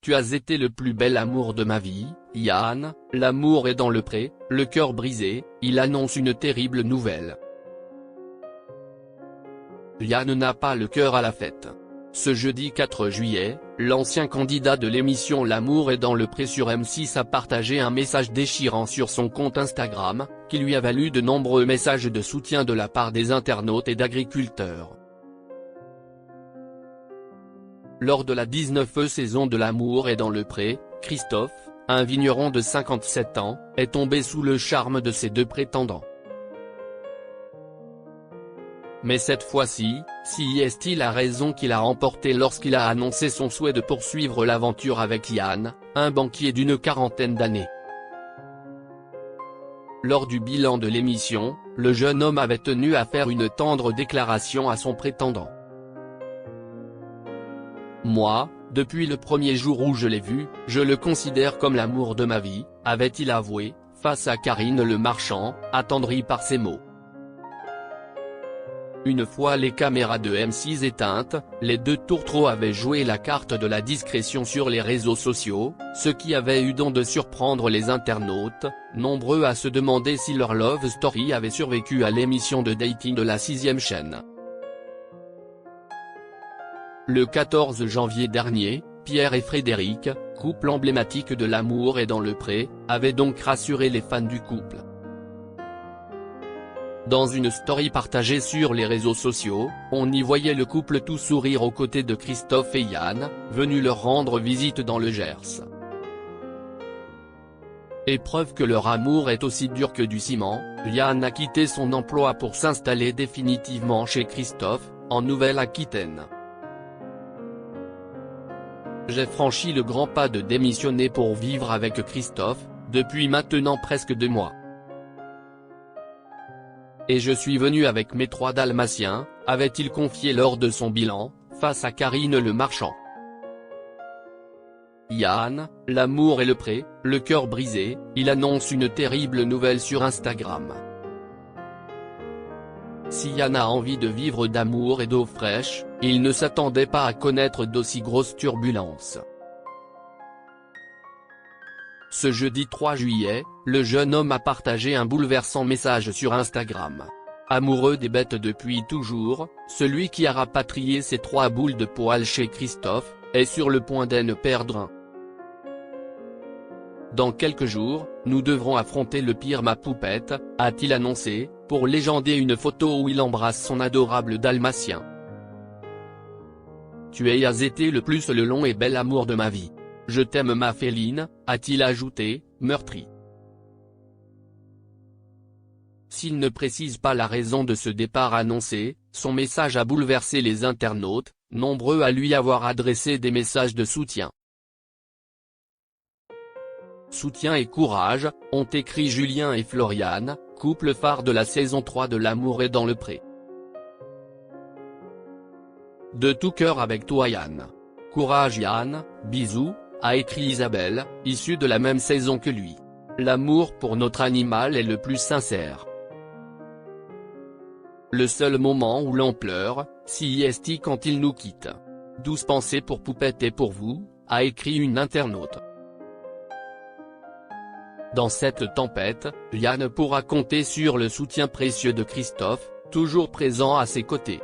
tu as été le plus bel amour de ma vie, Yann, l'amour est dans le pré, le cœur brisé, il annonce une terrible nouvelle. Yann n'a pas le cœur à la fête. Ce jeudi 4 juillet, l'ancien candidat de l'émission L'amour est dans le pré sur M6 a partagé un message déchirant sur son compte Instagram, qui lui a valu de nombreux messages de soutien de la part des internautes et d'agriculteurs. Lors de la 19e saison de L'amour est dans le pré, Christophe, un vigneron de 57 ans, est tombé sous le charme de ses deux prétendants. Mais cette fois-ci, est-il a raison qu'il a remporté lorsqu'il a annoncé son souhait de poursuivre l'aventure avec Yann, un banquier d'une quarantaine d'années. Lors du bilan de l'émission, le jeune homme avait tenu à faire une tendre déclaration à son prétendant. « Moi, depuis le premier jour où je l'ai vu, je le considère comme l'amour de ma vie », avait-il avoué, face à Karine Le Marchand, attendri par ces mots. Une fois les caméras de M6 éteintes, les deux tourtereaux avaient joué la carte de la discrétion sur les réseaux sociaux, ce qui avait eu don de surprendre les internautes, nombreux à se demander si leur love story avait survécu à l'émission de dating de la 6e chaîne. Le 14 janvier dernier, Pierre et Frédéric, couple emblématique de L'amour est dans le pré, avaient donc rassuré les fans du couple. Dans une story partagée sur les réseaux sociaux, on y voyait le couple tout sourire aux côtés de Christophe et Yann, venus leur rendre visite dans le Gers. Et preuve que leur amour est aussi dur que du ciment, Yann a quitté son emploi pour s'installer définitivement chez Christophe, en Nouvelle-Aquitaine. « J'ai franchi le grand pas de démissionner pour vivre avec Christophe, depuis maintenant presque 2 mois. Et je suis venu avec mes 3 dalmatiens, avait-il confié lors de son bilan, face à Karine Le Marchand. Yann, l'amour et le pré, le cœur brisé, il annonce une terrible nouvelle sur Instagram. Si Yann a envie de vivre d'amour et d'eau fraîche, il ne s'attendait pas à connaître d'aussi grosses turbulences. Ce jeudi 3 juillet, le jeune homme a partagé un bouleversant message sur Instagram. Amoureux des bêtes depuis toujours, celui qui a rapatrié ses 3 boules de poil chez Christophe, est sur le point d'en perdre un. Dans quelques jours, nous devrons affronter le pire ma poupette, a-t-il annoncé, pour légender une photo où il embrasse son adorable dalmatien. Tu as été le plus le long et bel amour de ma vie. Je t'aime ma féline, a-t-il ajouté, meurtri. S'il ne précise pas la raison de ce départ annoncé, son message a bouleversé les internautes, nombreux à lui avoir adressé des messages de soutien. Soutien et courage, ont écrit Julien et Floriane, couple phare de la saison 3 de L'amour est dans le pré. De tout cœur avec toi Yann. Courage Yann, bisous, a écrit Isabelle, issue de la même saison que lui. L'amour pour notre animal est le plus sincère. Le seul moment où l'on pleure, est quand il nous quitte. Douce pensée pour Poupette et pour vous, a écrit une internaute. Dans cette tempête, Yann pourra compter sur le soutien précieux de Christophe, toujours présent à ses côtés.